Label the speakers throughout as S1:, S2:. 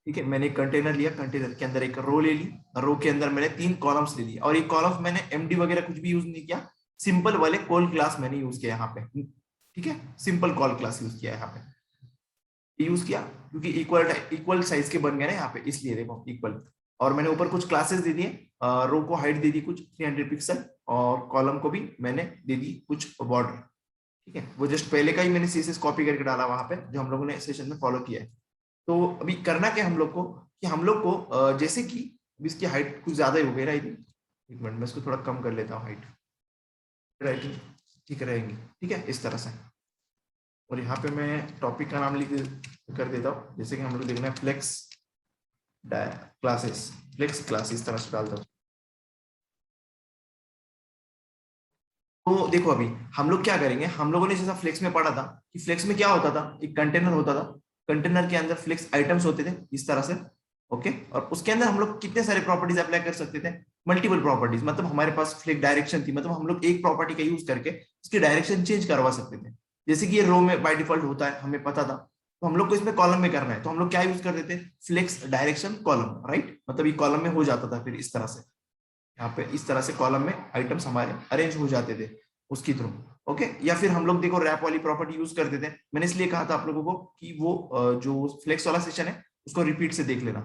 S1: ठीक है, मैंने एक कंटेनर लिया, कंटेनर के अंदर एक रो ले ली, रो के अंदर मैंने 3 कॉलम्स ले लिए, और ये कॉलम्स मैंने एमडी वगैरह कुछ भी यूज नहीं किया, सिंपल वाले कॉल क्लास मैंने यूज किया यहाँ पे। ठीक है, सिंपल कॉल क्लास यूज किया यहाँ पे, यूज किया क्योंकि इक्वल इक्वल साइज के बन गए ना यहाँ पे, इसलिए देखो इक्वल। और मैंने ऊपर कुछ क्लासेस दे दिए, रो को हाइट दे दी कुछ 300 पिक्सल, और कॉलम को भी मैंने दे दी कुछ बॉर्डर। ठीक है, वो जस्ट पहले का ही मैंने सीएसएस कॉपी करके डाला वहां पे, जो हम लोगों ने सेशन में फॉलो किया है। तो अभी करना क्या हम लोग को, कि हम लोग को जैसे कि इसकी हाइट कुछ ज्यादा ही हो गई, राइट। एक मिनट मैं इसको थोड़ा कम कर लेता हूँ हाइट, राइट, ठीक रहेंगी। ठीक है, इस तरह से। और यहाँ पे मैं टॉपिक का नाम लिख कर देता हूँ, जैसे कि हम लोग देखना है फ्लेक्स क्लासेस, फ्लेक्स क्लास इस तरह से डाल दो। तो देखो अभी हम लोग क्या करेंगे, हम लोगों ने जैसा फ्लेक्स में पढ़ा था कि फ्लेक्स में क्या होता था, एक कंटेनर होता था, कंटेनर के अंदर फ्लेक्स आइटम्स होते थे इस तरह से। ओके, और उसके अंदर हम लोग कितने सारे प्रॉपर्टीज अप्लाई कर सकते थे, मल्टीपल प्रॉपर्टीज, मतलब हमारे पास फ्लेक्स डायरेक्शन थी, मतलब हम लोग एक प्रॉपर्टी का यूज करके उसकी डायरेक्शन चेंज करवा सकते थे। जैसे कि ये रो में बाय डिफॉल्ट होता है, हमें पता था, तो हम लोग को इसमें कॉलम में करना है, तो हम लोग क्या यूज करते थे, फ्लेक्स डायरेक्शन कॉलम, राइट, मतलब ये कॉलम में हो जाता था फिर इस तरह से, यहाँ पे इस तरह से कॉलम में आइटम्स हमारे अरेंज हो जाते थे उसकी थ्रू। ओके, या फिर हम लोग देखो रैप वाली प्रॉपर्टी यूज करते थे, मैंने इसलिए कहा था आप लोगों को कि वो जो फ्लेक्स वाला सेशन है उसको रिपीट से देख लेना।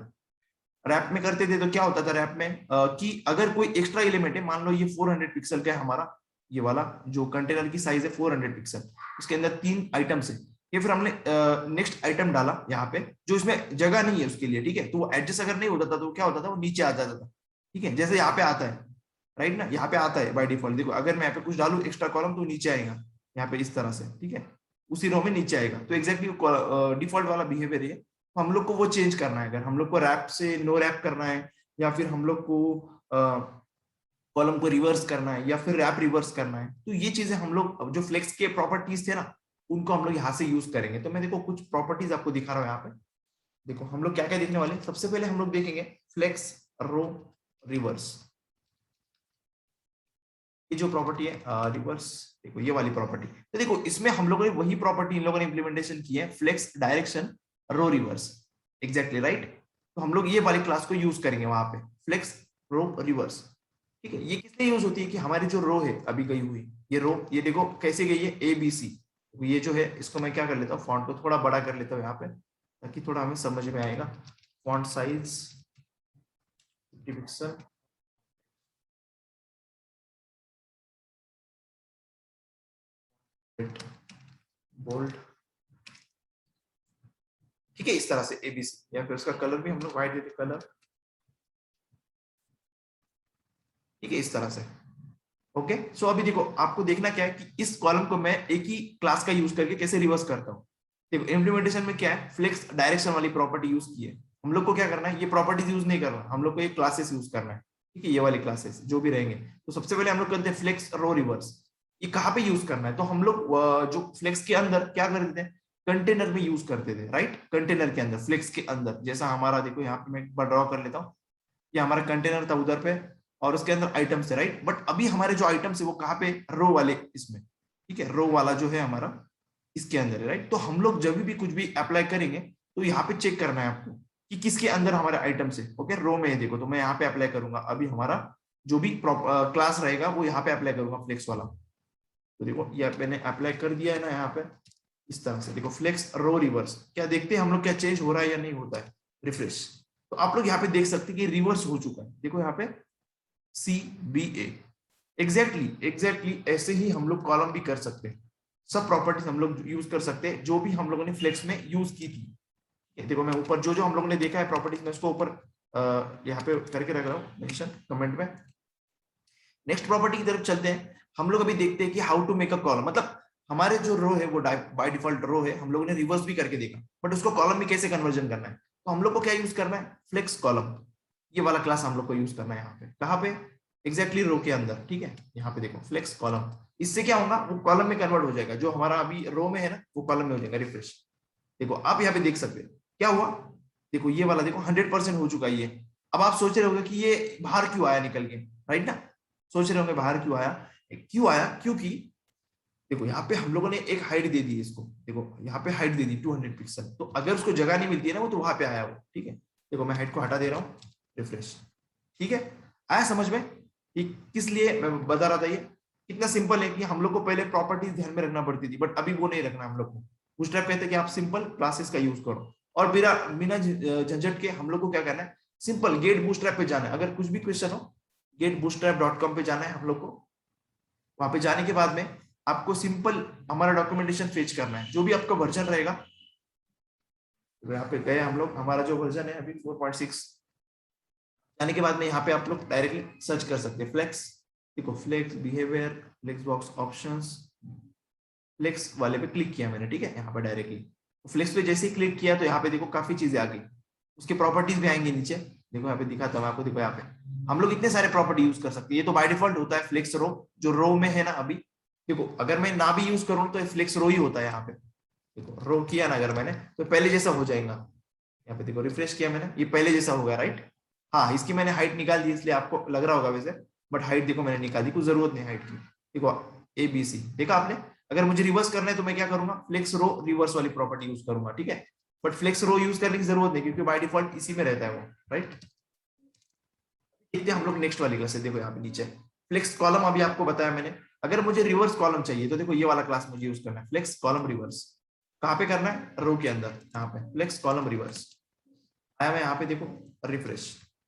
S1: रैप में करते थे तो क्या होता था रैप में, कि अगर कोई एक्स्ट्रा एलिमेंट है, मान लो ये 400 पिक्सल का है हमारा, ये वाला जो कंटेनर की साइज है 400 पिक्सल, उसके अंदर 3 आइटम्स है, ये फिर हमने नेक्स्ट आइटम डाला यहाँ पे, जो इसमें जगह नहीं है उसके लिए, ठीक है, तो वो एडजस्ट अगर नहीं होता था तो क्या होता था, वो नीचे आ जाता था। ठीक है, जैसे यहाँ पे आता है, राइट ना, यहाँ पे आता है बाय डिफॉल्ट, देखो अगर मैं यहाँ पे कुछ डालू एक्स्ट्रा कॉलम तो नीचे आएगा, यहाँ पे इस तरह से, ठीक है, उसी रो में नीचे आएगा, तो एक्जैक्टली डिफॉल्ट वाला बिहेवियर है। तो हम लोग को वो चेंज करना है, अगर हम लोग को रैप से नो रैप करना है, या फिर हम लोग को कॉलम को रिवर्स करना है, या फिर रैप रिवर्स करना है, तो ये चीजें हम लोग जो फ्लेक्स के प्रॉपर्टीज थे ना, उनको हम लोग यहाँ से यूज करेंगे। तो मैं देखो कुछ प्रॉपर्टीज आपको दिखा रहा हूँ यहाँ पे, देखो हम लोग क्या क्या देखने वाले हैं। सबसे पहले हम लोग देखेंगे फ्लेक्स रो रिवर्स, ये जो प्रॉपर्टी है रिवर्स, देखो ये वाली प्रॉपर्टी, तो देखो इसमें हम लोगों ने वही प्रॉपर्टी इन लोगों ने इंप्लीमेंटेशन की है, फ्लेक्स डायरेक्शन रो रिवर्स, एग्जैक्टली राइट। तो हम लोग ये वाली क्लास को यूज करेंगे वहां पे, फ्लेक्स रो रिवर्स। ठीक है, ये किस लिए यूज होती है, कि हमारी जो रो है अभी गई हुई, ये रो, ये देखो कैसे गई है ए बी सी, ये जो है इसको मैं क्या कर लेता हूँ, फॉन्ट को थोड़ा बड़ा कर लेता हूँ यहाँ पे, ताकि थोड़ा हमें समझ में आएगा। फॉन्ट साइज 50 पिक्सल, बोल्ड, ठीक है, इस तरह से एबीसी, या फिर उसका कलर भी हम लोग व्हाइट देते कलर, ठीक है, इस तरह से। ओके, सो अभी देखो आपको देखना क्या है, कि इस कॉलम को मैं एक ही क्लास का यूज करके कैसे रिवर्स करता हूँ। देखो इम्प्लीमेंटेशन में क्या है, फ्लेक्स डायरेक्शन वाली प्रॉपर्टी यूज की है, हम लोग को क्या करना है, ये प्रॉपर्टीज यूज नहीं करना, हम लोग को ये क्लासेस यूज करना है। ठीक है, ये वाली क्लासेस जो भी रहेंगे, तो सबसे पहले हम लोग करते हैं फ्लेक्स रो रिवर्स, ये कहाँ पे यूज करना है, तो हम लोग जो फ्लेक्स के अंदर क्या कर देते हैं, कंटेनर में यूज करते थे, राइट, कंटेनर के अंदर, फ्लेक्स के अंदर, जैसा हमारा देखो यहाँ पे मैं एक बार ड्रॉ कर लेता हूँ, ये हमारा कंटेनर था उधर पे, और उसके अंदर आइटम्स है, राइट, बट अभी हमारे जो आइटम्स है वो कहाँ पे, रो वाले इसमें, ठीक है, रो वाला जो है हमारा इसके अंदर है, राइट। तो हम लोग जब भी कुछ भी अप्लाई करेंगे तो यहाँ पे चेक करना है आपको कि किसके अंदर हमारे आइटम्स है। ओके, रो में है देखो, तो मैं यहाँ पे अप्लाई करूंगा, अभी हमारा जो भी क्लास रहेगा वो यहाँ पे अप्लाई करूंगा फ्लेक्स वाला, तो देखो ये मैंने अप्लाई कर दिया है ना यहाँ पे, इस तरह से देखो फ्लेक्स रो रिवर्स, क्या देखते हैं हम लोग क्या चेंज हो रहा है या नहीं होता है, रिफ्रेश। तो आप लोग यहाँ पे देख सकते हैं कि रिवर्स हो चुका है, देखो यहाँ पे सी बी ए, एग्जैक्टली ऐसे ही हम लोग कॉलम भी कर सकते हैं, सब प्रॉपर्टीज हम लोग यूज कर सकते हैं जो भी हम लोगों ने फ्लेक्स में यूज की थी। देखो मैं ऊपर जो जो हम लोगों ने देखा है प्रॉपर्टीज में, उसको ऊपर यहाँ पे करके रख रहा हूँ मेंशन कमेंट में। नेक्स्ट प्रॉपर्टी की तरफ चलते हैं, हम लोग अभी देखते हैं कि how to make a column, मतलब हमारे जो रो है वो बाय डिफॉल्ट रो है, हम लोगों ने रिवर्स भी करके देखा, बट उसको कॉलम में कैसे कन्वर्जन करना है, तो हम लोग को क्या यूज करना है, फ्लेक्स कॉलम, ये वाला क्लास हम लोग को यूज करना है यहाँ पे, कहाँ पे, एग्जैक्टली रो के अंदर। ठीक है, यहाँ पे देखो फ्लेक्स कॉलम, इससे क्या होगा, वो कॉलम में कन्वर्ट हो जाएगा, जो हमारा अभी रो में है ना वो कॉलम में हो जाएगा, रिफ्रेश। देखो आप यहाँ पे देख सकते हैं क्या हुआ, देखो ये वाला देखो 100% हो चुका है ये। अब आप सोच रहे होंगे कि ये बाहर क्यों आया निकल के, राइट ना, सोच रहे होंगे बाहर क्यों आया, क्यों आया, क्योंकि देखो यहाँ पे हम लोगों ने एक हाइट दे दी इसको, देखो यहाँ पे हाइट दे दी 200 पिक्सल, तो अगर उसको जगह नहीं मिलती है ना वो, तो वहां पे आया वो, ठीक है। देखो मैं हाइट को हटा दे रहा हूँ, रिफ्रेश। ठीक है, आया समझ में कि किस लिए मैं बता रहा था ये? कितना सिंपल है कि हम लोग को पहले प्रॉपर्टीज ध्यान में रखना पड़ती थी, बट अभी वो नहीं रखना हम लोग को। उस टाइप पे थे कि आप सिंपल क्लासेस का यूज करो, और बिना बिना झंझट के हम लोग को क्या करना है, सिंपल गेट बूस्ट्रैप पे जाना है। अगर कुछ भी क्वेश्चन हो, getbootstrap.com पे जाना है हम लोग को। वहां पे जाने के बाद में आपको सिंपल हमारा डॉक्यूमेंटेशन फेच करना है, जो भी आपका वर्जन रहेगा। तो यहाँ पे गए हम लोग, हमारा जो वर्जन है अभी 4.6। जाने के बाद में यहाँ पे आप लोग डायरेक्टली सर्च कर सकते हैं फ्लेक्स। देखो flex behaviour, flex box options, flex वाले पे क्लिक किया मैंने, ठीक है, यहाँ पे डायरेक्टली फ्लेक्स पे जैसे ही क्लिक किया तो यहाँ पे देखो काफी चीजें आ गई, उसके प्रॉपर्टीज भी आएंगे नीचे। देखो यहाँ पे दिखाता हूँ आपको, देखो यहाँ पे हम लोग इतने सारे प्रॉपर्टी यूज कर सकते हैं। ये तो बाय डिफॉल्ट होता है फ्लेक्स रो, जो रो में है ना अभी। देखो अगर मैं ना भी यूज करूँ तो फ्लेक्स रो ही होता है यहाँ पे। देखो रो किया ना अगर मैंने, तो पहले जैसा हो जाएगा। यहाँ पे देखो रिफ्रेश किया मैंने, ये पहले जैसा होगा, राइट। हाँ, इसकी मैंने हाइट निकाल दी, इसलिए आपको लग रहा होगा वैसे, बट हाइट देखो मैंने निकाल दी, कुछ जरूरत नहीं हाइट की। देखो ABC देखा आपने। अगर मुझे रिवर्स करना है तो मैं क्या करूंगा, फ्लेक्स रो रिवर्स वाली प्रॉपर्टी यूज करूंगा, ठीक है। बट फ्लेक्स रो यूज करने की जरूरत नहीं, क्योंकि बाय डिफॉल्ट इसी में रहता है वो, राइट। देखते हैं हम लोग नेक्स्ट वाली क्लास से। देखो यहाँ पे नीचे फ्लेक्स कॉलम अभी आपको बताया मैंने। अगर मुझे रिवर्स कॉलम चाहिए तो देखो ये वाला क्लास मुझे यूज करना है, फ्लेक्स कॉलम रिवर्स। कहाँ पे करना है, रो के अंदर, यहाँ पे फ्लेक्स कॉलम रिवर्स आया। मैं यहाँ पे देखो रिफ्रेश,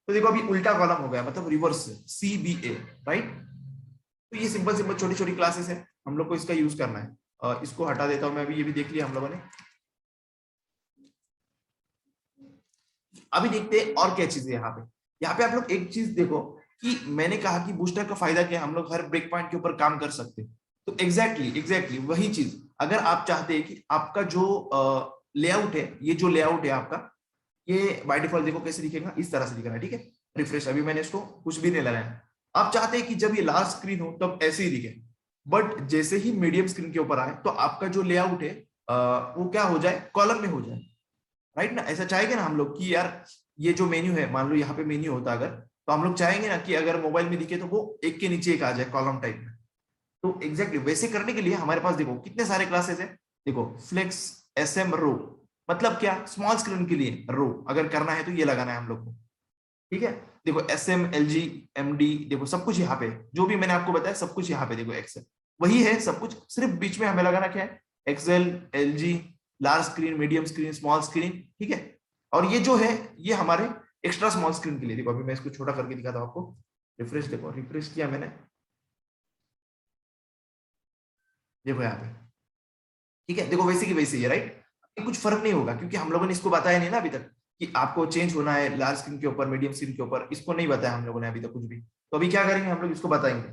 S1: तो देखो अभी उल्टा कॉलम हो गया, मतलब रिवर्स CBA, राइट। तो ये सिंपल सिंपल छोटी छोटी क्लासेस है, हम लोग को इसका यूज करना है। इसको हटा देता हूं मैं अभी, ये भी देख लिया हम लोगों ने। अभी देखते हैं और क्या चीज है यहाँ पे। यहाँ पे आप लोग एक चीज देखो कि मैंने कहा कि बूस्टर का फायदा क्या है, हम लोग हर ब्रेक पॉइंट के ऊपर काम कर सकते हैं। तो एग्जैक्टली वही चीज, अगर आप चाहते हैं कि आपका जो लेआउट है, ये जो लेआउट है आपका, ये बाय डिफॉल्ट देखो कैसे दिखेगा, इस तरह से दिख रहा है, ठीक है। रिफ्रेश, अभी मैंने इसको कुछ भी नहीं लगाया। आप चाहते हैं कि जब ये लार्ज स्क्रीन हो तब ऐसे ही दिखे, बट जैसे ही मीडियम स्क्रीन के ऊपर आए तो आपका जो लेआउट है वो क्या हो जाए, कॉलम में हो जाए, राइट ना। ऐसा चाहेंगे ना हम लोग कि यार ये जो मेन्यू है, मान लो यहाँ पे मेन्यू होता अगर, तो हम लोग चाहेंगे ना कि अगर मोबाइल में दिखे तो वो एक के नीचे एक आ जाए कॉलम टाइप में। तो एग्जैक्टली वैसे करने के लिए हमारे पास देखो कितने सारे क्लासेस है। देखो फ्लेक्स SM रो, मतलब क्या, स्मॉल स्क्रीन के लिए रो अगर करना है तो ये लगाना है हम लोग को, ठीक है। देखो SM LG MD, देखो सब कुछ यहाँ पे, जो भी मैंने आपको बताया सब कुछ यहाँ पे देखो एक्सेल वही है सब कुछ, सिर्फ बीच में हमें लगाना क्या है, XL LG, large screen, medium screen, small screen, ठीक है। और ये जो है ये हमारे एक्स्ट्रा स्मॉल स्क्रीन के लिए। देखो अभी मैं इसको छोटा करके दिखाता हूँ आपको। रिफ्रेश, देखो रिफ्रेश किया मैंने, देखो यहाँ पे, ठीक है। देखो वैसे की वैसे ही है, राइट। कुछ फर्क नहीं होगा क्योंकि हम लोगों ने इसको बताया नहीं ना अभी तक कि आपको चेंज होना है लार्ज स्क्रीन के ऊपर, मीडियम स्क्रीन के ऊपर, इसको नहीं बताया हम लोगों ने अभी तक कुछ भी। तो अभी क्या करेंगे हम लोग, इसको बताएंगे।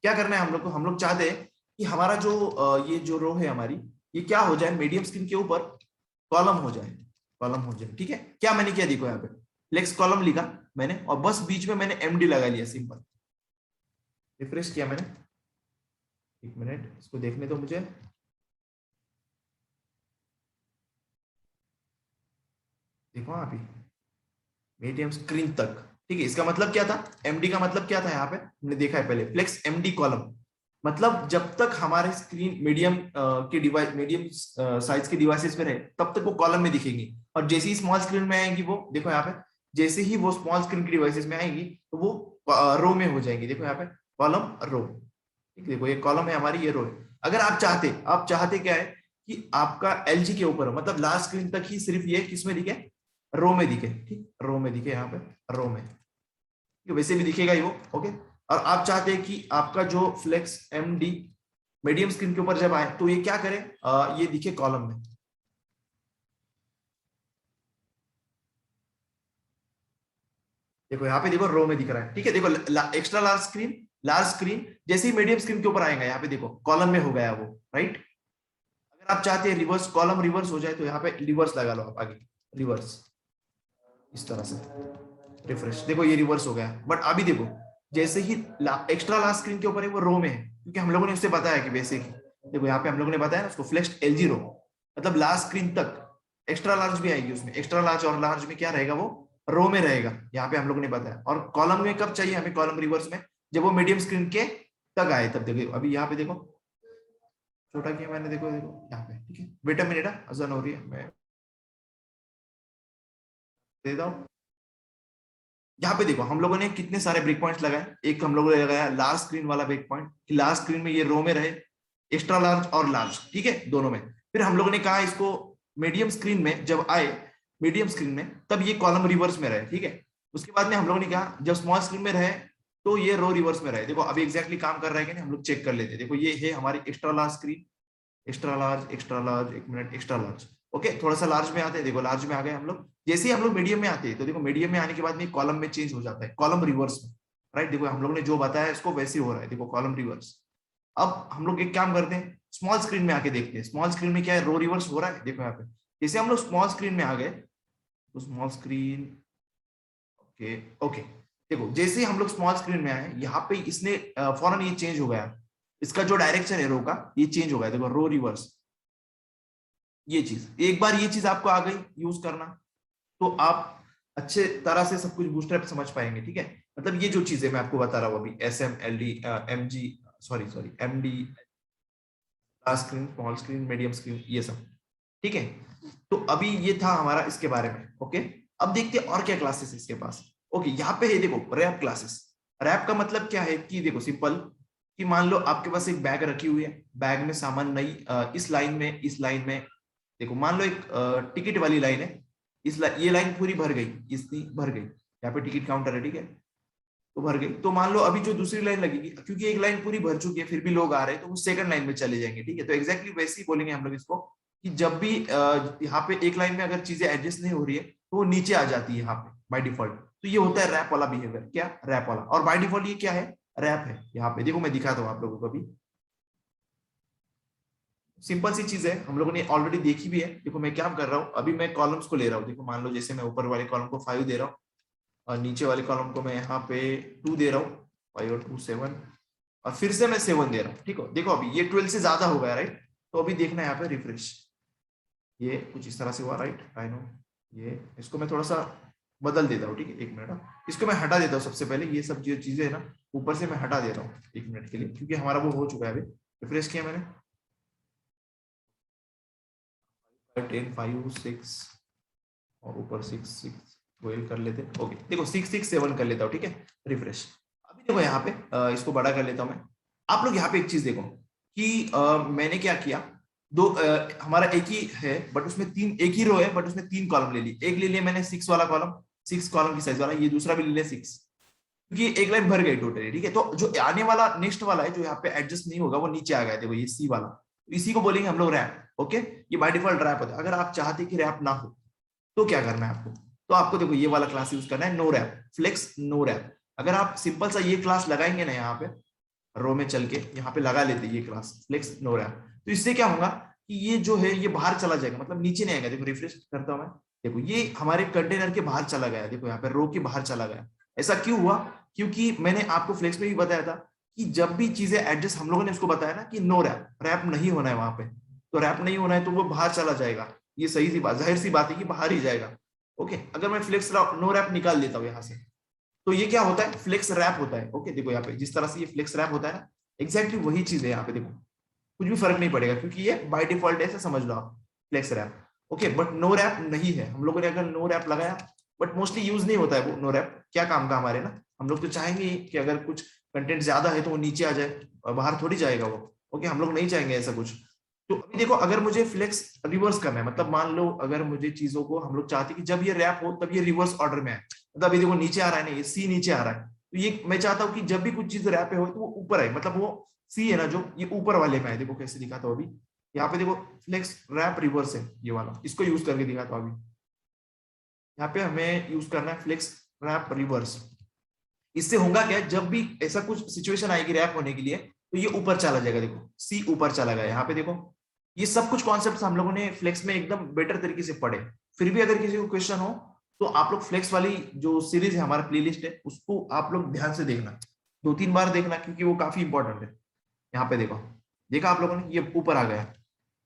S1: क्या करना है हम लोग को, हम लोग चाहते हैं कि हमारा जो ये जो रो है हमारी, ये क्या हो जाए, मीडियम स्क्रीन के ऊपर कॉलम हो जाए, कॉलम हो जाए, ठीक है। क्या मैंने किया देखो यहाँ पे, फ्लेक्स कॉलम लिखा मैंने और बस बीच में मैंने MD लगा लिया सिंपल। रिफ्रेश किया मैंने, एक मिनट इसको देखने तो मुझे। देखो अभी मीडियम स्क्रीन तक, ठीक है। इसका मतलब क्या था, MD का मतलब क्या था, यहाँ पे हमने देखा है पहले, फ्लेक्स MD कॉलम, मतलब जब तक हमारे स्क्रीन मीडियम के डिवाइस, मीडियम साइज के डिवाइसेस में रहे तब तक वो कॉलम में दिखेंगी। और जैसे ही स्मॉल स्क्रीन में आएंगी वो, देखो यहाँ पे, जैसे ही वो स्मॉल स्क्रीन के डिवाइसेस में आएंगी तो वो रो में हो जाएंगी। देखो यहाँ पे कॉलम रो, ठीक है। देखो ये कॉलम है हमारी, ये रो है। अगर आप चाहते क्या है कि आपका LG के ऊपर, मतलब लास्ट स्क्रीन तक ही सिर्फ ये किस में दिखे, रो में दिखे, ठीक, रो में दिखे, यहाँ पे रो में, वैसे भी दिखेगा ही वो, ओके। और आप चाहते हैं कि आपका जो फ्लेक्स MD मीडियम स्क्रीन के ऊपर जब आए तो ये क्या करे, ये दिखे कॉलम में। देखो यहाँ पे देखो रो में दिख रहा है, ठीक है। देखो एक्स्ट्रा लार्ज स्क्रीन जैसे ही मीडियम स्क्रीन के ऊपर आएगा यहाँ पे देखो कॉलम में हो गया वो, राइट। अगर आप चाहते हैं रिवर्स, कॉलम रिवर्स हो जाए तो यहाँ पे रिवर्स लगा लो आप आगे, रिवर्स, इस तरह से। रिफ्रेश, देखो ये रिवर्स हो गया। बट अभी देखो जैसे ही एक्स्ट्रा लार्ज स्क्रीन के ऊपर है वो रो में है, क्योंकि हम लोगों ने उससे बताया कि बेसिक, देखो यहाँ पे हम लोगों ने बताया ना उसको, फ्लेक्स LG रो, मतलब लार्ज स्क्रीन तक एक्स्ट्रा लार्ज भी आएगी उसमें, एक्स्ट्रा लार्ज और लार्ज में क्या रहेगा, वो रो में रहेगा, यहाँ पे हम लोगों ने बताया। और कॉलम में कब चाहिए हमें, कॉलम रिवर्स में जब वो मीडियम स्क्रीन के तक आए तब। देखो अभी यहाँ पे देखो छोटा किया मैंने, देखो देखो यहाँ पे, ठीक है। बेटा मिनट अजन हो रही है, मैं दे देता हूँ। यहाँ पे देखो हम लोगों ने कितने सारे ब्रेक पॉइंट्स लगाए। एक हम लोगों ने लगाया लार्ज स्क्रीन वाला ब्रेक पॉइंट, लार्ज स्क्रीन में ये रो में रहे, एक्स्ट्रा लार्ज और लार्ज, ठीक है, दोनों में। फिर हम लोगों ने कहा इसको मीडियम स्क्रीन में जब आए, मीडियम स्क्रीन में तब ये कॉलम रिवर्स में रहे, ठीक है। उसके बाद में हम लोगों ने कहा जब स्मॉल स्क्रीन में रहे तो ये रो रिवर्स में रहे। देखो अभी एग्जैक्टली काम कर रहा है कि नहीं, हम लोग चेक कर लेते हैं। देखो ये है हमारी extra large screen, extra large, extra large, एक मिनट, एक्स्ट्रा लार्ज, ओके। थोड़ा सा लार्ज में आते हैं, देखो लार्ज में आ गए हम लोग। जैसे ही हम लोग मीडियम में आते हैं तो देखो मीडियम में आने के बाद में कॉलम में चेंज हो जाता है, कॉलम रिवर्स में, राइट। देखो हम लोग ने जो बताया इसको वैसे ही हो रहा है, देखो कॉलम रिवर्स। अब हम लोग एक काम करते हैं, स्मॉल स्क्रीन में आके देखते हैं स्मॉल स्क्रीन में क्या है, रो रिवर्स हो रहा है। देखो यहाँ पे जैसे हम लोग स्मॉल स्क्रीन में आ गए तो स्मॉल स्क्रीन, ओके ओके, देखो जैसे ही हम लोग स्मॉल स्क्रीन में आए यहाँ पे इसने फौरन ये चेंज हो गया, इसका जो डायरेक्शन है रो का ये चेंज हो गया, देखो रो रिवर्स। ये चीज एक बार, ये चीज आपको आ गई यूज करना तो आप अच्छे तरह से सब कुछ बूस्टरअप समझ पाएंगे, ठीक है। मतलब ये जो चीजें मैं आपको बता रहा हूँ अभी, S M L D M G, sorry sorry M D, large screen, small screen, medium screen, ये सब, ठीक है। तो अभी ये था हमारा इसके बारे में, ओके। अब देखते हैं और क्या क्लासेस है इसके पास। ओके यहाँ पे है देखो रैप क्लासेस। रैप का मतलब क्या है कि देखो सिंपल, कि मान लो आपके पास एक बैग रखी हुई है, बैग में सामान नहीं, इस लाइन में, इस लाइन में देखो मान लो एक टिकट वाली लाइन है, ये लाइन पूरी भर गई, इसकी भर गई, यहाँ पे टिकट काउंटर है, ठीक है, तो भर गई। तो मान लो अभी जो दूसरी लाइन लगेगी, क्योंकि एक लाइन पूरी भर चुकी है फिर भी लोग आ रहे हैं, तो वो सेकंड लाइन में चले जाएंगे, ठीक है। तो एग्जैक्टली वैसे ही बोलेंगे हम लोग इसको, कि जब भी यहाँ पे एक लाइन में अगर चीजें एडजस्ट नहीं हो रही है तो वो नीचे आ जाती है यहाँ पे बाय डिफॉल्ट। तो ये होता है रैप वाला बिहेवियर, क्या रैप वाला, और बाय डिफॉल्ट ये क्या है, रैप है। यहाँ पे देखो मैं दिखाता हूँ आप लोगों को, अभी सिंपल सी चीज है, हम लोगों ने ऑलरेडी देखी भी है। देखो मैं क्या कर रहा हूँ, अभी मैं कॉलम्स को ले रहा हूँ, देखो मान लो जैसे मैं ऊपर वाले कॉलम को 5 दे रहा हूँ और नीचे वाले कॉलम को मैं यहाँ पे 2 दे रहा हूँ, 5 और 2 7, और फिर से मैं 7 दे रहा हूँ, ठीक है। देखो अभी ये 12 से ज्यादा हो गया, राइट। तो अभी देखना है यहाँ पे रिफ्रेश, ये कुछ इस तरह से हुआ, राइट, आई नो। ये इसको मैं थोड़ा सा बदल देता हूँ, ठीक है, एक मिनट, इसको मैं हटा देता हूँ सबसे पहले, ये सब जो चीजें है ना ऊपर से मैं हटा देता हूँ एक मिनट के लिए, क्योंकि हमारा वो हो चुका है, अभी रिफ्रेश किया मैंने, 10 5 6 और ऊपर 6 6 12 कर लेते हैं, ओके। देखो 6 6 7 कर लेता हूँ, ठीक है, रिफ्रेश। अभी देखो यहाँ पे इसको बड़ा कर लेता हूँ मैं। आप लोग यहाँ पे एक चीज देखो कि मैंने क्या किया, दो हमारा एक ही है बट उसमें तीन, एक ही रो है बट उसमें 3 कॉलम ले ली। एक ले लिया मैंने 6 वाला कॉलम, 6 कॉलम की साइज वाला, ये दूसरा भी ले लिया 6, क्योंकि एक लाइन भर गई टोटली, ठीक है। तो जो आने वाला नेक्स्ट वाला है जो यहाँ पे एडजस्ट नहीं होगा वो नीचे आ गया, देखो ये सी वाला, तो इसी को बोलेंगे हम लोग रैप, ओके। ये बाय डिफॉल्ट रैप होता है। अगर आप चाहते कि रैप ना हो तो क्या करना है आपको, तो आपको देखो ये वाला क्लास यूज करना है, no wrap, flex no wrap. अगर आप सिंपल सा ये क्लास लगाएंगे ना यहाँ पे रो में चल के, यहाँ पे लगा लेते ये क्लास फ्लेक्स नो रैप, तो इससे क्या होगा कि ये जो है ये बाहर चला जाएगा, मतलब नीचे नहीं आएगा। देखो रिफ्रेश करता हूं मैं, देखो ये हमारे कंटेनर के बाहर चला गया, देखो यहाँ पे रो के बाहर चला गया। ऐसा क्यों हुआ, क्योंकि मैंने आपको फ्लेक्स में भी बताया था कि जब भी चीजें एडजस्ट, हम लोगों ने उसको बताया ना कि नो रैप, रैप नहीं होना है वहां पे, तो रैप नहीं होना है तो वो बाहर चला जाएगा। ये सही सी बात, जाहिर सी बात है कि बाहर ही जाएगा, ओके। अगर मैं फ्लेक्स नो रैप निकाल देता हूँ यहाँ से तो ये क्या होता है, फ्लेक्स रैप होता है, ओके। देखो यहाँ पे जिस तरह से ये फ्लेक्स रैप होता है ना, एग्जैक्टली वही चीज है यहाँ पे, देखो कुछ भी फर्क नहीं पड़ेगा क्योंकि ये बाय डिफॉल्ट ऐसे समझ लो आप, flex wrap, okay. But no wrap नहीं है, हम लोगों ने अगर नो रैप लगाया, बट मोस्टली यूज नहीं होता है वो नो रैप, क्या काम का हमारे ना, हम लोग तो चाहेंगे कि अगर कुछ कंटेंट ज्यादा है तो वो नीचे आ जाए और बाहर थोड़ी जाएगा वो, ओके। हम लोग नहीं चाहेंगे ऐसा कुछ। तो अभी देखो अगर मुझे फ्लेक्स रिवर्स करना है, मतलब मान लो अगर मुझे चीजों को, हम लोग चाहते हैं कि जब ये रैप हो तब ये रिवर्स ऑर्डर में आए, मतलब अभी देखो नीचे आ रहा है ना, ये सी नीचे आ रहा है, तो ये मैं चाहता हूँ कि जब भी कुछ चीज रैप पे हो तो वो ऊपर आए, मतलब वो सी है ना जो, ये ऊपर वाले में है। देखो कैसे दिखाता हूँ अभी, यहाँ पे देखो फ्लेक्स रैप रिवर्स है ये वाला, इसको यूज करके दिखाता हूँ अभी। यहाँ पे हमें यूज करना है फ्लेक्स रैप रिवर्स। इससे होगा क्या, जब भी ऐसा कुछ सिचुएशन आएगी रैप होने के लिए तो ये ऊपर चला जाएगा, देखो सी ऊपर चला गया। यहाँ पे देखो ये सब कुछ कॉन्सेप्ट हम लोगों ने फ्लेक्स में एकदम बेटर तरीके से पढ़े। फिर भी अगर किसी को क्वेश्चन हो तो आप लोग फ्लेक्स वाली जो सीरीज है हमारा प्लेलिस्ट है उसको आप लोग ध्यान से देखना, 2 3 बार देखना, क्योंकि वो काफी इंपॉर्टेंट है। यहाँ पे देखो, देखा आप लोगों ने, ये ऊपर आ गया।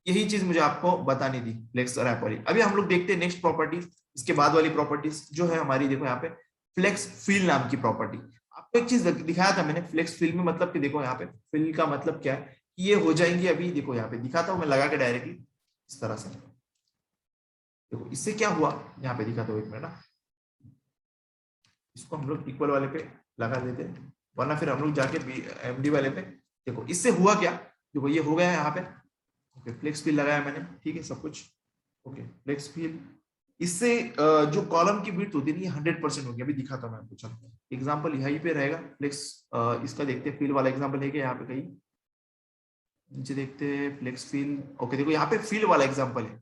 S1: यही चीज मुझे आपको बतानी थी फ्लेक्स रैप वाली। अभी हम लोग देखते हैं नेक्स्ट प्रॉपर्टीज, इसके बाद वाली प्रॉपर्टीज जो है हमारी, देखो यहाँ पे फ्लेक्स फिल नाम की प्रॉपर्टी। आपको एक चीज दिखाया था मैंने फ्लेक्स फिल में, मतलब कि देखो यहाँ पे फिल का मतलब क्या है कि ये हो जाएंगी, अभी देखो यहाँ पे दिखाता हूँ मैं लगा के डायरेक्टली इस तरह से। देखो इससे क्या हुआ, यहाँ पे दिखाता हूँ एक मिनट ना, इसको हम लोग इक्वल वाले पे लगा देते हैं, वरना फिर हम लोग जाके एमडी वाले पे। देखो इससे हुआ क्या, देखो ये हो गया है यहाँ पे। ओके, फ्लेक्स फिल लगाया मैंने, ठीक है सब कुछ। ओके, फ्लेक्स फिल, इससे जो कॉलम की विड्थ होती है ये 100% होगी। अभी दिखाता हूँ मैं आपको, चलो एग्जांपल यहीं पे रहेगा फ्लेक्स। इसका देखते हैं, फिल वाला एग्जांपल है क्या यहाँ पे कहीं, नीचे देखते हैं फ्लेक्स फिल। ओके देखो यहाँ पे फिल वाला एग्जांपल है,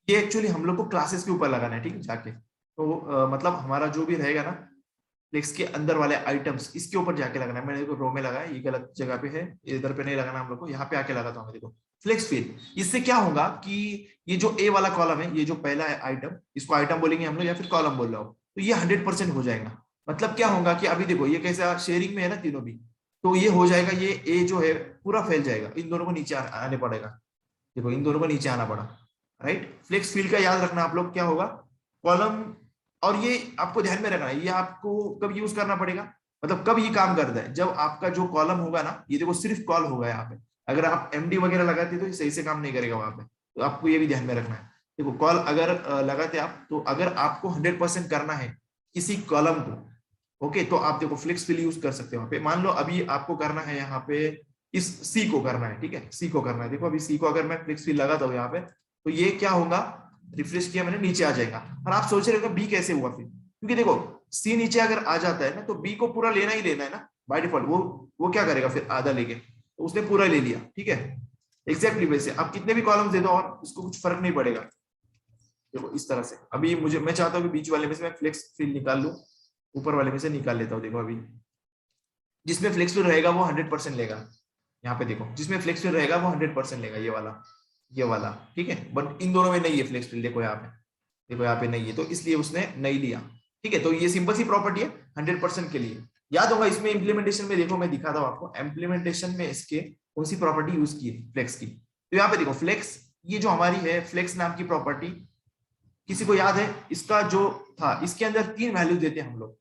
S1: ये एक्चुअली हम लोग को क्लासेस के ऊपर लगाना है, ठीक है जाके। तो मतलब हमारा जो भी रहेगा ना फ्लेक्स के अंदर वाले आइटम्स, इसके ऊपर जाके लगाना है। मैंने देखो रो में लगाया, ये गलत जगह पे है, इधर पे नहीं लगाना हम लोग को, यहाँ पे आके लगाता हूँ मैं। देखो फ्लेक्स फिल, इससे क्या होगा कि ये जो ए वाला कॉलम है, ये जो पहला है आइटम, इसको आइटम बोलेंगे हम लोग या फिर कॉलम बोल रहा हो, तो ये 100% हो जाएगा। मतलब क्या होगा कि अभी देखो ये कैसा शेयरिंग में है ना तीनों भी, तो ये हो जाएगा, ये ए जो है पूरा फैल जाएगा, इन दोनों को नीचे आने पड़ेगा। देखो इन दोनों को नीचे आना पड़ा, राइट। फ्लेक्स फील्ड का याद रखना आप लोग, क्या होगा कॉलम, और ये आपको ध्यान में रखना है, ये आपको कब यूज करना पड़ेगा, मतलब कब ये काम करता है, जब आपका जो कॉलम होगा ना, ये देखो सिर्फ कॉल होगा यहाँ पे। अगर आप एमडी वगैरह लगाते तो ये सही से काम नहीं करेगा वहां पे, तो आपको ये भी ध्यान में रखना है। देखो कॉल अगर लगाते आप, तो अगर आपको 100% करना है किसी कॉलम को, ओके, तो आप देखो फ्लेक्स फिल यूज कर सकते हो वहां पे। मान लो अभी आपको करना है यहाँ पे इस सी को करना है, ठीक है, सी को करना है। देखो अभी सी को अगर मैं फ्लेक्स फिल लगाता हूँ यहाँ पे, तो ये क्या होगा, रिफ्रेश किया मैंने, नीचे आ जाएगा। और आप सोच रहे हो बी कैसे हुआ फिर, क्योंकि देखो सी नीचे अगर आ जाता है ना, तो बी को पूरा लेना ही लेना है ना बाय डिफॉल्ट। वो क्या करेगा फिर, आधा लेके, तो उसने पूरा ले लिया, ठीक है। एग्जैक्टली वैसे आप कितने भी कॉलम्स दे दो और उसको कुछ फर्क नहीं पड़ेगा। देखो इस तरह से, अभी मुझे, मैं चाहता हूँ कि बीच वाले में से मैं फ्लेक्स फिल निकाल लूं, ऊपर वाले में से निकाल लेता हूँ। देखो अभी जिसमें फ्लेक्स फिल रहेगा वो 100% लेगा। यहाँ पे देखो जिसमें फ्लेक्स फिल रहेगा वो 100% लेगा, ये वाला, ठीक है। बट इन दोनों में नहीं है फ्लेक्स फिल, देखो यहाँ पे, देखो यहाँ पे नहीं है, तो इसलिए उसने नहीं लिया, ठीक है। तो ये सिंपल सी प्रॉपर्टी है 100% के लिए, याद होगा। इसमें इंप्लीमेंटेशन में देखो, मैं दिखाता हूँ आपको इंप्लीमेंटेशन में इसके कौन सी प्रॉपर्टी यूज की है फ्लेक्स की। तो यहाँ पे देखो फ्लेक्स, ये जो हमारी है फ्लेक्स नाम की प्रॉपर्टी, किसी को याद है इसका जो था, इसके अंदर 3 वैल्यूज देते हैं हम लोग,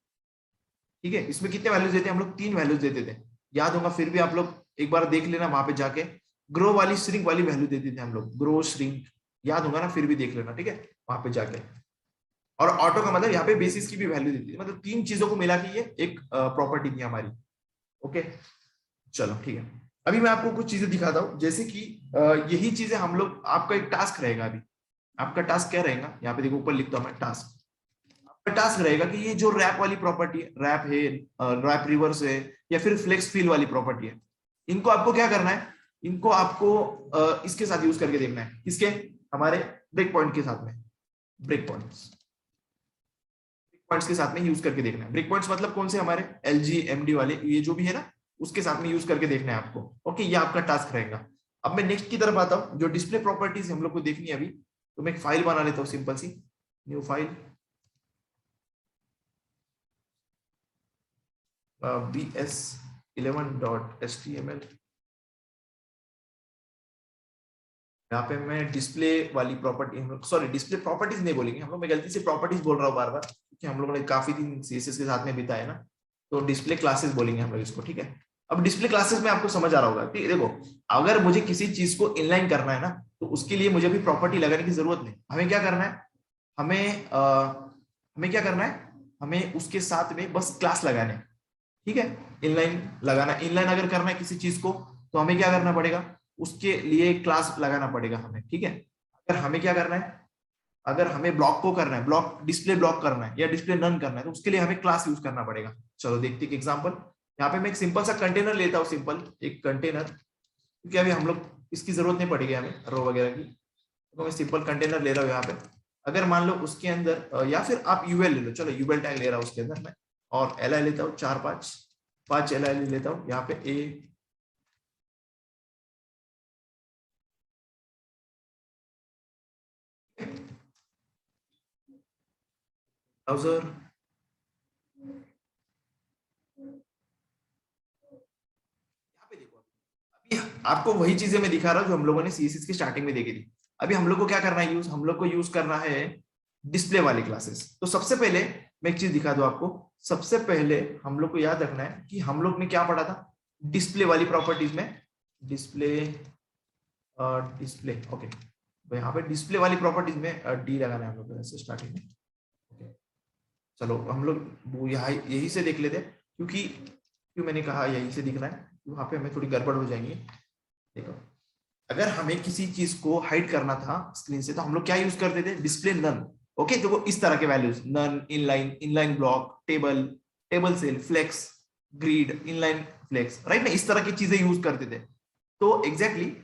S1: ठीक है। इसमें कितने वैल्यूज देते हैं हम लोग, 3 वैल्यूज देते थे, याद होगा। फिर भी आप लोग एक बार देख लेना वहां पे जाके, ग्रो वाली श्रिंक वाली वैल्यू देते थे हम लोग, ग्रो श्रिंक, याद होगा ना, फिर भी देख लेना, ठीक है, वहां पे जाके। और ऑटो का मतलब यहाँ पे बेसिस की भी वैल्यू देती थी, मतलब 3 चीजों को मिला के ये एक प्रॉपर्टी थी हमारी। ओके चलो ठीक है। अभी मैं आपको कुछ चीजें दिखाता हूँ, जैसे कि यही चीजें हम लोग, आपका एक टास्क रहेगा अभी। आपका टास्क क्या रहेगा, यहाँ पे देखो ऊपर लिखता हूँ मैं टास्क। आपका टास्क रहेगा कि ये जो रैप वाली प्रॉपर्टी है, रैप रिवर्स है, या फिर फ्लेक्स फिल वाली प्रॉपर्टी है, इनको आपको क्या करना है, इनको आपको इसके साथ यूज करके देखना है, किसके, हमारे ब्रेक पॉइंट के साथ में, ब्रेक पॉइंट्स के साथ में यूज करके देखना है। ब्रेक पॉइंट्स मतलब कौन से, हमारे एलजी एमडी वाले, ये जो भी है ना, उसके साथ में यूज करके देखना है आपको। ओके, ये आपका टास्क रहेगा। अब मैं नेक्स्ट की तरफ आता हूँ, जो डिस्प्ले प्रॉपर्टीज हम लोग को देखनी है अभी। तो मैं एक फाइल बना लेता हूँ सिंपल सी, न्यू फाइल, bs11.html। यहाँ पे मैं डिस्प्ले वाली प्रॉपर्टी, सॉरी डिस्प्ले प्रॉपर्टीज नहीं बोलेंगे हम लोग, मैं गलती से प्रॉपर्टीज बोल रहा हूँ बार बार, क्योंकि हम लोगों ने काफी दिन सीएसएस के साथ में बिताया ना, तो डिस्प्ले क्लासेस बोलेंगे हम लोग इसको, ठीक है। अब डिस्प्ले क्लासेस में आपको समझ आ रहा होगा कि देखो, अगर मुझे किसी चीज को इनलाइन करना है ना, तो उसके लिए मुझे भी प्रॉपर्टी लगाने की जरूरत नहीं। हमें क्या करना है, हमें हमें क्या करना है, हमें उसके साथ में बस क्लास लगाने, ठीक है। इनलाइन लगाना, इनलाइन अगर करना है किसी चीज को, तो हमें क्या करना पड़ेगा, उसके लिए क्लास लगाना पड़ेगा हमें, ठीक है। अगर हमें क्या करना है, अगर हमें ब्लॉक को करना है, ब्लॉक डिस्प्ले ब्लॉक करना है या डिस्प्ले नन करना है, तो उसके लिए हमें क्लास यूज करना पड़ेगा। चलो देखते हैं एग्जांपल। यहाँ पे मैं एक सिंपल सा कंटेनर लेता हूँ, सिंपल एक कंटेनर, क्योंकि अभी हम लोग इसकी जरूरत नहीं पड़ेगी हमें रो वगैरह की, तो मैं सिंपल कंटेनर ले रहा हूँ यहाँ पे। अगर मान लो उसके अंदर या फिर आप यूएल ले लो, चलो यूएल टैग ले रहा हूँ उसके अंदर मैं, और एल आई लेता हूँ 4-5 एल आई ले लेता हूँ यहाँ पे ए, ब्राउजर, यहाँ पे देखो, अभी आपको वही चीजें मैं दिखा रहा हूँ जो हम लोगों ने सीएसएस की स्टार्टिंग में देखी थी। अभी हम लोग को क्या करना है यूज, हम लोग को यूज करना है डिस्प्ले वाली क्लासेस। तो सबसे पहले मैं एक चीज दिखा दूं आपको, सबसे पहले हम लोग को याद रखना है कि हम लोग ने क्या पढ़ा था डिस्प्ले वाली प्रॉपर्टीज में, डिस्प्ले डिस्प्ले, ओके। तो यहाँ पे डिस्प्ले वाली प्रॉपर्टीज में डी लगाना है हम लोग को ऐसे स्टार्टिंग में, ओके। चलो हम लोग वो यहाँ यही से देख लेते हैं, क्योंकि क्यों मैंने कहा यही से दिखना है, वहां पे हमें थोड़ी गड़बड़ हो जाएंगी। देखो, अगर हमें किसी चीज को हाइड करना था स्क्रीन से, तो हम लोग क्या यूज करते थे, डिस्प्ले नन। ओके, देखो इस तरह के values, none, inline, inline block, table, table cell, flex, grid, inline flex, right ना, इस तरह की चीजें यूज करते थे। तो एग्जैक्टली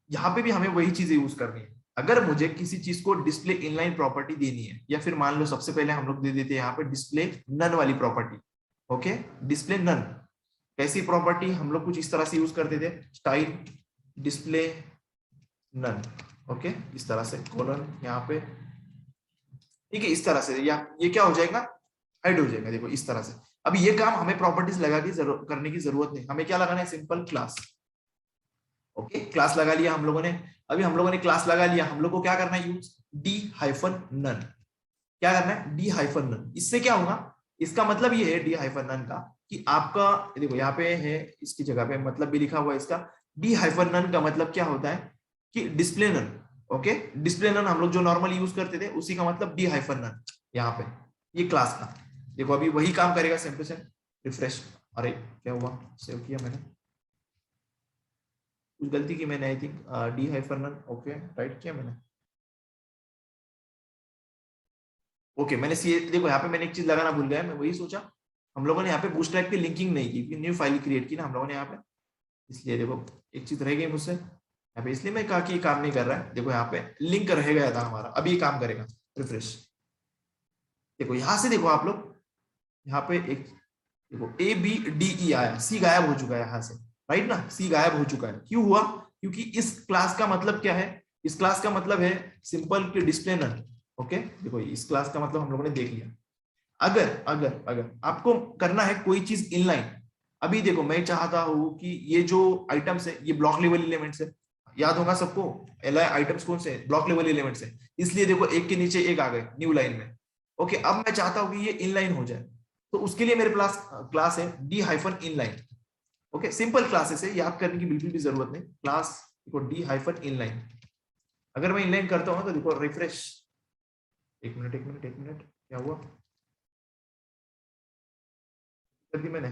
S1: यहाँ पे भी हमें वही चीजें यूज करनी है। अगर मुझे किसी चीज को डिस्प्ले इनलाइन प्रॉपर्टी देनी है, या फिर मान लो सबसे पहले हम लोग दे देते हैं यहाँ पे डिस्प्ले नन वाली प्रॉपर्टी। ओके, डिस्प्ले नन कैसी प्रॉपर्टी, हम लोग कुछ इस तरह से यूज करते थे, स्टाइल डिस्प्ले नन। ओके, इस तरह से कोलन यहाँ पे, ठीक है, इस तरह से, या ये क्या हो जाएगा, हाइड हो जाएगा। देखो इस तरह से। अभी ये काम हमें प्रॉपर्टीज लगा के करने की जरूरत नहीं, हमें क्या लगाना है, सिंपल क्लास। ओके, क्लास लगा लिया हम लोगों ने। अभी हम लोगों ने क्लास लगा लिया, हम लोग को क्या करना है, यूज डी हाइफन नन। क्या करना है, डी हाइफन नन। इससे क्या होगा, इसका मतलब ये है डी हाइफन नन का, कि आपका देखो यहाँ पे है, इसकी जगह पे मतलब भी लिखा हुआ है इसका। डी हाइफन नन का मतलब क्या होता है कि display none. Okay, display none हम लोग जो नॉर्मली यूज करते थे, उसी का मतलब डी हाइफन नन यहाँ पे, ये क्लास का। देखो अभी वही काम करेगा सेम टू सेम। रिफ्रेश, अरे क्या हुआ, सेव किया मैंने, कुछ गलती की मैंने, I think D hyphen none, okay write किया मैंने। ओके, मैंने सी, देखो यहाँ पे मैंने एक चीज लगाना भूल गया, मैं वही सोचा, हम लोगों ने यहाँ पे बूटस्ट्रैप की लिंकिंग नहीं की, न्यू फाइल क्रिएट की ना हम लोगों ने यहाँ पे, इसलिए देखो एक चीज रह गई मुझसे यहाँ पे, इसलिए मैं कहा कि ये काम नहीं कर रहा है। देखो यहाँ पे लिंक रह गया था हमारा, अभी ये काम करेगा। रिफ्रेश, देखो यहाँ से, देखो आप लोग यहाँ पे एक, देखो ए बी डी ई आया, सी गायब हो चुका है यहाँ से, राइट ना, सी गायब हो चुका है। क्यों हुआ, क्योंकि इस क्लास का मतलब क्या है, इस क्लास का मतलब है सिंपल की डिस्प्ले नन। ओके, देखो इस क्लास का मतलब हम लोगों ने देख लिया। अगर अगर अगर आपको करना है कोई चीज इनलाइन, अभी देखो मैं चाहता हूं कि ये जो आइटम्स है ये ब्लॉक लेवल एलिमेंट्स है, याद होगा सबको, एल आइटम्स कौन से, ब्लॉक लेवल एलिमेंट्स है, इसलिए देखो एक के नीचे एक आ गए न्यू लाइन में। ओके, अब मैं चाहता हूं कि ये इनलाइन हो जाए, तो उसके लिए मेरे पास क्लास है D hyphen inline. Okay, simple classes है, याद करने की बिल्कुल भी जरूरत नहीं, क्लास देखो डी हाइफन इनलाइन। अगर मैं इनलाइन करता हूं तो देखो रिफ्रेश, एक मिनट एक मिनट एक मिनट, क्या हुआ, कर दी मैंने,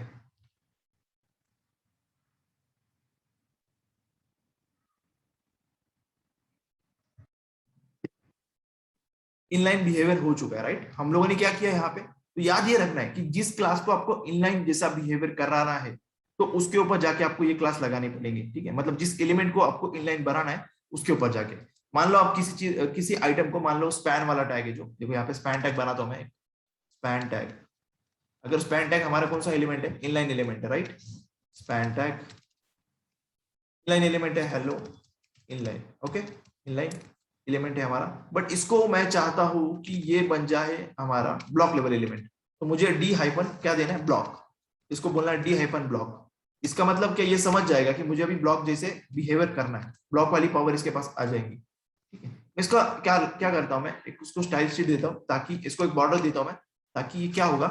S1: इनलाइन बिहेवियर हो चुका है, राइट। हम लोगों ने क्या किया यहाँ पे, तो याद ये रखना है कि जिस क्लास को आपको इनलाइन जैसा बिहेवियर कराना है, तो उसके ऊपर जाके आपको ये क्लास लगानी पड़ेगी, ठीक है, मतलब जिस एलिमेंट को आपको इनलाइन बनाना है उसके ऊपर जाके। मान लो आप किसी चीज, किसी आइटम को, मान लो स्पैन वाला टैग है, जो देखो यहाँ पे स्पैन टैग बनाता हूं मैं, स्पैन टैग। अगर स्पैन टैग हमारा कौन सा एलिमेंट है, इनलाइन एलिमेंट है, right. Span tag inline element है, hello inline, okay, inline element है हमारा, बट इसको मैं चाहता हूं कि ये बन जाए हमारा ब्लॉक लेवल एलिमेंट, तो मुझे डी हाइपन क्या देना है, ब्लॉक, इसको बोलना है डी हाइपन ब्लॉक। इसका मतलब क्या, ये समझ जाएगा कि मुझे अभी ब्लॉक जैसे बिहेवियर करना है, ब्लॉक वाली पावर इसके पास आ जाएगी, ठीक है। इसका क्या क्या करता हूं मैं, एक उसको स्टाइल शीट देता हूं, ताकि इसको एक बॉर्डर देता हूं मैं, ताकि ये क्या होगा,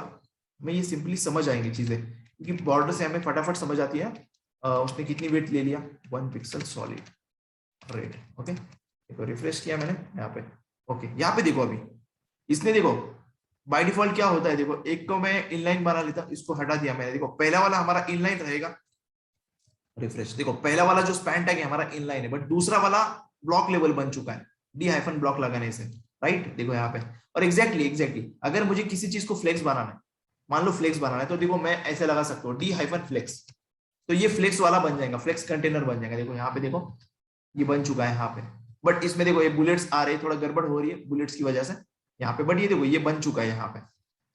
S1: हमें ये सिंपली समझ आएंगी चीजें, क्योंकि बॉर्डर से हमें फटाफट समझ आती है। उसने कितनी वेट ले लिया, 1 पिक्सल सॉलिड रेड। ओके, देखो रिफ्रेश किया मैंने यहाँ पे। ओके, यहाँ पे देखो अभी इसने, देखो बाय डिफॉल्ट क्या होता है, देखो एक को मैं इनलाइन बना लेता, इसको हटा दिया मैंने, देखो पहला वाला हमारा इनलाइन रहेगा। रिफ्रेश, देखो पहला वाला जो स्पैन टैग है हमारा इनलाइन है, बट दूसरा वाला ब्लॉक लेवल बन चुका है डी हाइफन ब्लॉक लगाने से, राइट। देखो यहाँ पे, और एग्जैक्टली एग्जैक्टली अगर मुझे किसी चीज को फ्लेक्स बनाना है, मान लो फ्लेक्स बनाना है, तो देखो मैं ऐसे लगा सकता हूँ डी हाइफन फ्लेक्स, तो ये फ्लेक्स वाला बन जाएगा, फ्लेक्स कंटेनर बन जाएगा। देखो यहाँ पे, देखो ये बन चुका है यहाँ पे, बट इसमें देखो ये बुलेट्स आ रहे हैं, थोड़ा गड़बड़ हो रही है बुलेट्स की वजह से यहाँ पे, बट ये देखो ये बन चुका है यहाँ पे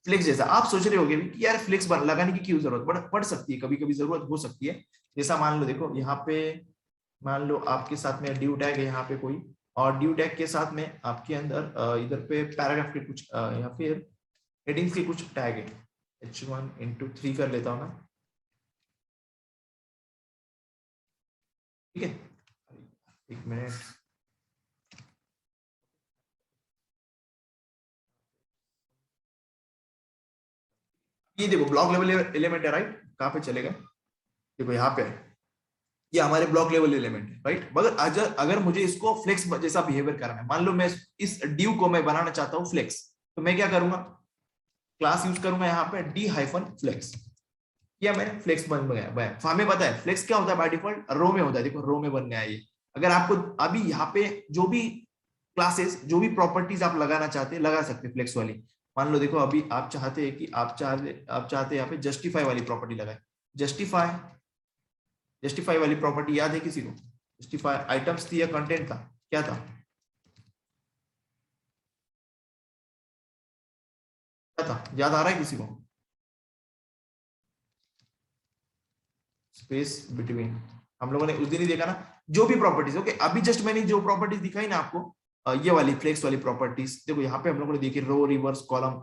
S1: फ्लेक्स जैसा। आप सोच रहे होगे कि यार फ्लेक्स लगाने की क्यों जरूरत पड़ सकती है, कभी कभी जरूरत हो सकती है। जैसा मान लो, देखो यहाँ पे मान लो आपके साथ में ड्यू टैग है यहाँ पे कोई, और ड्यू टैग के साथ में आपके अंदर इधर पे पैराग्राफ के कुछ या फिर हेडिंग्स के कुछ टैग है, H1 × 3 कर लेता हूँ मैं, ठीक है, एक मिनट। ये देखो ब्लॉक लेवल एलिमेंट है, राइट, कहाँ पे चलेगा, देखो यहाँ पे है, ये हमारे ब्लॉक लेवल एलिमेंट है, राइट। मगर अगर अगर मुझे इसको फ्लेक्स जैसा बिहेवियर करना है, मान लो मैं इस ड्यू को मैं बनाना चाहता हूँ फ्लेक्स, तो मैं क्या करूंगा, क्लास यूज करूंगा यहाँ पे डी हाइफन फ्लेक्स, किया मैंने, फ्लेक्स बन गया। हमें पता है फ्लेक्स क्या होता है बाय डिफॉल्ट, रो में होता है, देखो रो में बन गया ये। अगर आपको अभी यहाँ पे जो भी क्लासेस, जो भी प्रॉपर्टीज आप लगाना चाहते हैं लगा सकते हैं फ्लेक्स वाली। मान लो देखो अभी आप चाहते हैं कि आप चाहते हैं यहाँ पे जस्टिफाई वाली प्रॉपर्टी लगाए। जस्टिफाई, जस्टिफाई वाली प्रॉपर्टी याद है किसी को? जस्टिफाई आइटम्स थी या कंटेंट था, क्या था, क्या था, याद आ रहा है किसी को? स्पेस बिटवीन, हम लोगों ने उस दिन ही देखा ना, जो भी प्रॉपर्टीज। ओके, अभी जस्ट मैंने जो प्रॉपर्टीज दिखाई ना आपको, ये वाली फ्लेक्स वाली प्रॉपर्टीज, देखो यहाँ पे हम लोगों ने देखी रो, रिवर्स, कॉलम।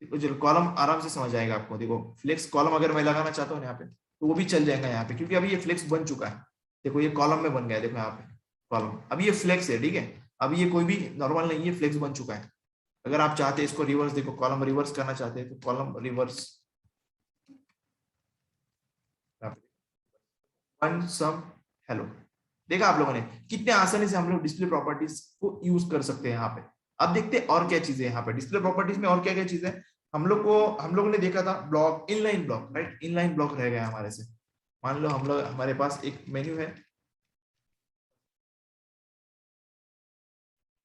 S1: जो कॉलम आराम से समझ आएगा आपको, देखो फ्लेक्स कॉलम अगर मैं लगाना चाहता हूँ यहाँ पे तो वो भी चल जाएगा यहाँ पे, क्योंकि अभी ये फ्लेक्स बन चुका है। देखो ये कॉलम में बन गया है, देखो यहाँ पे कॉलम, अभी ये फ्लेक्स है, ठीक है। अभी ये कोई भी नॉर्मल नहीं है, फ्लेक्स बन चुका है। अगर आप चाहते हैं इसको रिवर्स, देखो कॉलम रिवर्स करना चाहते हैं तो कॉलम रिवर्स, वन सम हेलो। देखा आप लोगों ने कितने आसानी से हम लोग डिस्प्ले प्रॉपर्टीज को यूज कर सकते हैं यहाँ पे। अब देखते हैं और क्या चीजें यहाँ पे डिस्प्ले प्रॉपर्टीज में, और क्या क्या चीजें हम लोगों ने देखा था। Block, inline block, right, inline block रह गया हमारे से। मान लो हम लोग, हमारे पास एक मेन्यू है,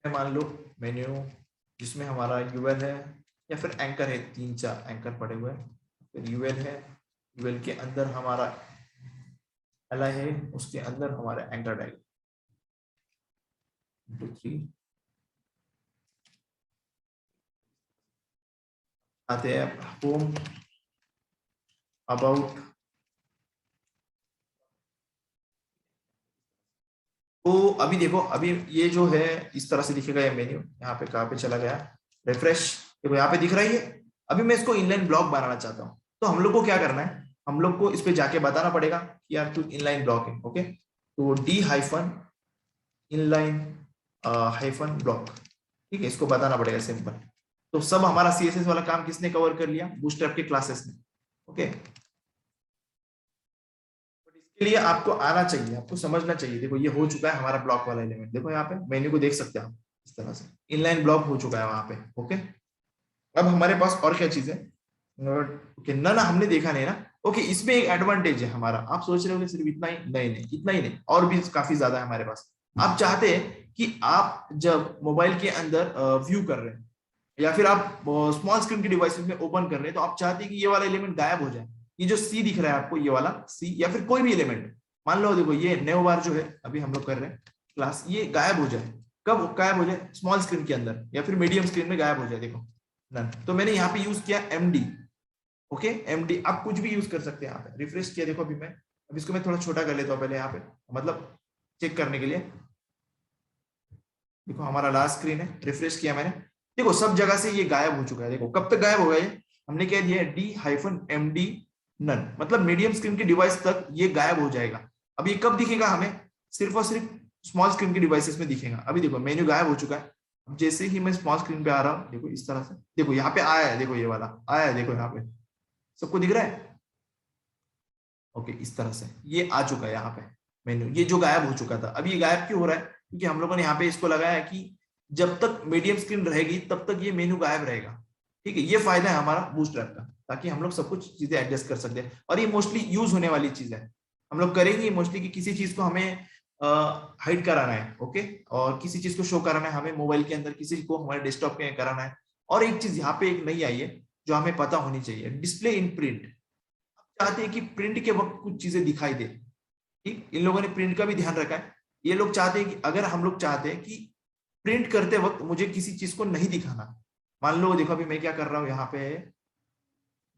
S1: मान लो मेन्यू जिसमें हमारा यूएल है या फिर एंकर है, 3-4 एंकर पड़े हुए हैं, फिर यूएल है, यूएल के अंदर हमारा एलाई है, उसके अंदर हमारा एंकर डायग्राम 2 3 आते हैं होम, अबाउट। तो अभी देखो, अभी ये जो है इस तरह से दिखेगा ये मेन्यू, यहाँ पे कहाँ पे चला गया, रिफ्रेश, देखो यहाँ पे दिख रहा है। अभी मैं इसको इनलाइन ब्लॉक बनाना चाहता हूँ, तो हम लोग को क्या करना है, हम लोग को इस पे जाके बताना पड़ेगा कि यार तू इनलाइन ब्लॉक है। ओके, तो D hyphen inline hyphen block, ठीक है, इसको बताना पड़ेगा सिंपल। तो सब हमारा सीएसएस वाला काम किसने कवर कर लिया, बूटस्ट्रैप के क्लासेस ने। ओके, इसके लिए आपको आना चाहिए, आपको समझना चाहिए। देखो ये हो चुका है हमारा ब्लॉक वाला एलिमेंट, देखो यहाँ पे मेन्यू को देख सकते हैं आप, इस तरह से इनलाइन ब्लॉक हो चुका है वहां पे। ओके, अब हमारे पास और क्या चीज है, ओके नन हमने देखा नहीं ना। ओके, इसमें एक एडवांटेज है हमारा, आप सोच रहे हो सिर्फ इतना ही, नहीं नहीं इतना ही नहीं, और भी काफी ज्यादा है हमारे पास। आप चाहते हैं कि आप जब मोबाइल के अंदर व्यू कर रहे हैं या फिर आप स्मॉल स्क्रीन के डिवाइसेस में ओपन कर रहे हैं, तो आप चाहते हैं कि ये वाला एलिमेंट गायब हो जाए। ये जो सी दिख रहा है आपको, ये वाला सी या फिर कोई भी एलिमेंट, मान लो देखो ये न्यू बार जो है अभी हम लोग कर रहे हैं क्लास, ये गायब हो जाए। कब गायब हो जाए, स्मॉल स्क्रीन के अंदर या फिर मीडियम स्क्रीन में गायब हो जाए, देखो नन। तो मैंने यहाँ पे यूज किया एमडी। ओके, एमडी आप कुछ भी यूज कर सकते हैं यहाँ पे। रिफ्रेश किया, देखो अभी मैं, अब इसको मैं थोड़ा छोटा कर लेता हूँ पहले यहाँ पे, मतलब चेक करने के लिए। देखो हमारा लास्ट स्क्रीन है, रिफ्रेश किया मैंने, देखो सब जगह से ये गायब हो चुका है। देखो कब तक गायब हो गया ये, हमने क्या दिया है D hyphen M D none, मतलब मीडियम स्क्रीन के डिवाइस तक ये गायब हो जाएगा। अब ये कब दिखेगा हमें, सिर्फ और सिर्फ स्मॉल स्क्रीन के डिवाइसेस में दिखेगा। अभी देखो मेन्यू गायब हो चुका है, अब जैसे ही मैं स्मॉल स्क्रीन पे आ रहा हूँ, देखो इस तरह से, देखो यहाँ पे आया है, देखो ये वाला आया है, देखो यहाँ पे सबको दिख रहा है। ओके, इस तरह से ये आ चुका है यहाँ पे मेन्यू, ये जो गायब हो चुका था। अब ये गायब क्यों हो रहा है, क्योंकि हम लोगों ने यहाँ पे इसको लगाया है कि जब तक मीडियम स्क्रीन रहेगी तब तक ये मेन्यू गायब रहेगा। ठीक है, ये फायदा है हमारा बूटस्ट्रैप का, ताकि हम लोग सब कुछ चीजें एडजस्ट कर सकते हैं। और ये मोस्टली यूज होने वाली चीज है, हम लोग करेंगे मोस्टली कि किसी चीज को हमें हाइड कराना है, ओके, और किसी चीज को शो कराना है हमें मोबाइल के अंदर, किसी को हमारे डेस्कटॉप पे कराना है। और एक चीज यहाँ पे एक नई आई है जो हमें पता होनी चाहिए, डिस्प्ले इन प्रिंट। चाहते हैं कि प्रिंट के वक्त कुछ चीजें दिखाई दे, ठीक, इन लोगों ने प्रिंट का भी ध्यान रखा है। ये लोग चाहते हैं कि अगर हम लोग चाहते हैं कि प्रिंट करते वक्त मुझे किसी चीज को नहीं दिखाना, मान लो देखो अभी मैं क्या कर रहा हूं यहाँ पे,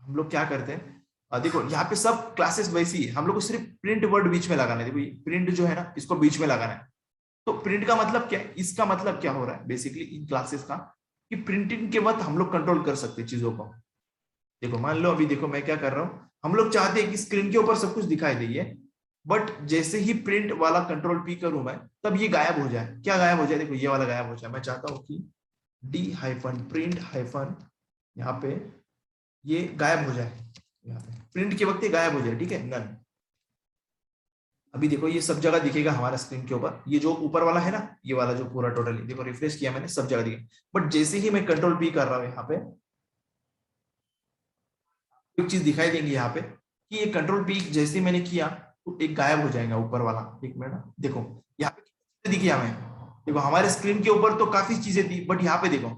S1: हम लोग क्या करते हैं, देखो यहाँ पे सब क्लासेस वैसी है, हम लोग को सिर्फ प्रिंट वर्ड बीच में लगाना है। देखो प्रिंट जो है ना, इसको बीच में लगाना है। तो प्रिंट का मतलब क्या है, इसका मतलब क्या हो रहा है बेसिकली इन क्लासेस का, कि प्रिंटिंग के वक्त हम लोग कंट्रोल कर सकते हैं चीजों को। देखो मान लो अभी देखो मैं क्या कर रहा हूँ, हम लोग चाहते हैं कि स्क्रीन के ऊपर सब कुछ दिखाई दे, बट जैसे ही प्रिंट वाला कंट्रोल पी करूं मैं, तब ये गायब हो जाए। क्या गायब हो जाए, देखो ये वाला गायब हो जाए। मैं चाहता हूं कि डी हाइफन प्रिंट हाइफन, यहाँ पे ये गायब हो जाए, यहाँ पे प्रिंट के वक्त ये गायब हो जाए, ठीक है, नन। अभी देखो ये सब जगह दिखेगा हमारा स्क्रीन के ऊपर, ये जो ऊपर वाला है ना, ये वाला जो पूरा टोटली, देखो रिफ्रेश किया मैंने, सब जगह दिखे। बट जैसे ही मैं कंट्रोल पी कर रहा हूँ यहाँ पे, एक चीज दिखाई देंगी यहाँ पे कि ये कंट्रोल पी जैसे मैंने किया तो एक गायब हो जाएगा ऊपर वाला। एक मिनट, देखो यहाँ पे कितनी दिखी हमें, देखो हमारे स्क्रीन के ऊपर तो काफी चीजें थी, बट यहाँ पे देखो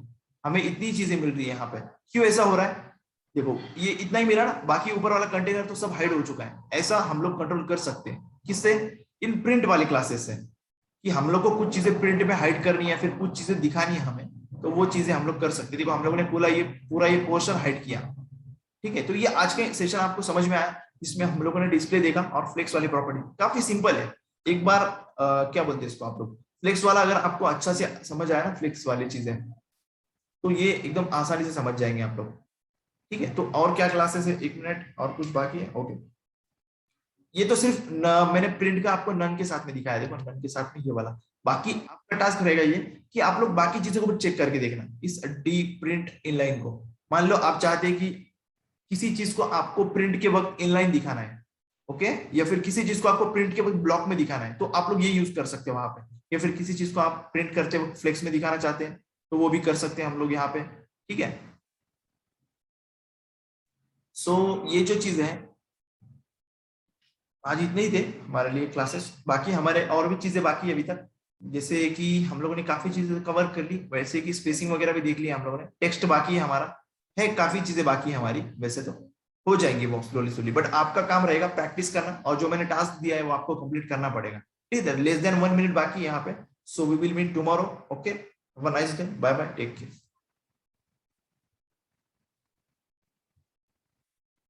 S1: हमें इतनी चीजें मिल रही है यहाँ पे। क्यों ऐसा हो रहा है? देखो ये इतना ही मिला ना, बाकी ऊपर वाला कंटेनर तो सब हाइड हो चुका है। ऐसा हम लोग कंट्रोल कर सकते हैं किससे? इन प्रिंट वाली क्लासेस से, कि हम लोग को कुछ चीजें प्रिंट में हाइड करनी है, फिर कुछ चीजें दिखानी है हमें, तो वो चीजें हम लोग कर सकते हैं। देखो हम लोगों ने पूरा ये पोर्शन हाइड किया। ठीक है, तो ये आज का सेशन आपको समझ में आया, इसमें हम लोगों ने डिस्प्ले देखा और फ्लेक्स वाली प्रॉपर्टी काफी सिंपल है। एक बार क्या बोलते हैं इसको आप लोग, फ्लेक्स वाला अगर आपको अच्छा से समझ आया ना, फ्लेक्स वाली चीजें, तो ये एकदम आसानी से समझ जाएंगे आप लोग। ठीक है, तो और क्या क्लासेस है? एक मिनट, और कुछ बाकी है? ओके, ये तो सिर्फ मैंने प्रिंट का आपको नन के साथ में दिखाया, देखो नन के साथ में ये वाला। बाकी आपका टास्क रहेगा ये कि आप लोग बाकी चीजों को चेक करके देखना, इस डी प्रिंट इनलाइन को। मान लो आप चाहते हैं कि किसी चीज को आपको प्रिंट के वक्त इनलाइन दिखाना है, ओके, या फिर किसी चीज को आपको प्रिंट के वक्त ब्लॉक में दिखाना है, तो आप लोग ये यूज कर सकते हो वहां पे। या फिर किसी चीज को आप प्रिंट करते वक्त फ्लेक्स में दिखाना चाहते हैं, तो वो भी कर सकते हैं हम लोग यहाँ पे। ठीक है, सो ये जो चीज है आज इतने ही थे हमारे लिए क्लासेस। बाकी हमारे और भी चीजें बाकी है अभी तक, जैसे कि हम लोगों ने काफी चीजें कवर कर ली, वैसे कि स्पेसिंग वगैरह भी देख लिया हम लोगों ने। टेक्स्ट बाकी है हमारा, है काफी चीजें बाकी है हमारी, वैसे तो हो जाएंगी वो स्लोली स्लोली, बट आपका काम रहेगा प्रैक्टिस करना, और जो मैंने टास्क दिया है वो आपको कंप्लीट करना पड़ेगा। ठीक है, लेस देन 1 मिनट बाकी है यहाँ पे। So we will meet tomorrow. Okay, have a nice day, bye bye, take care.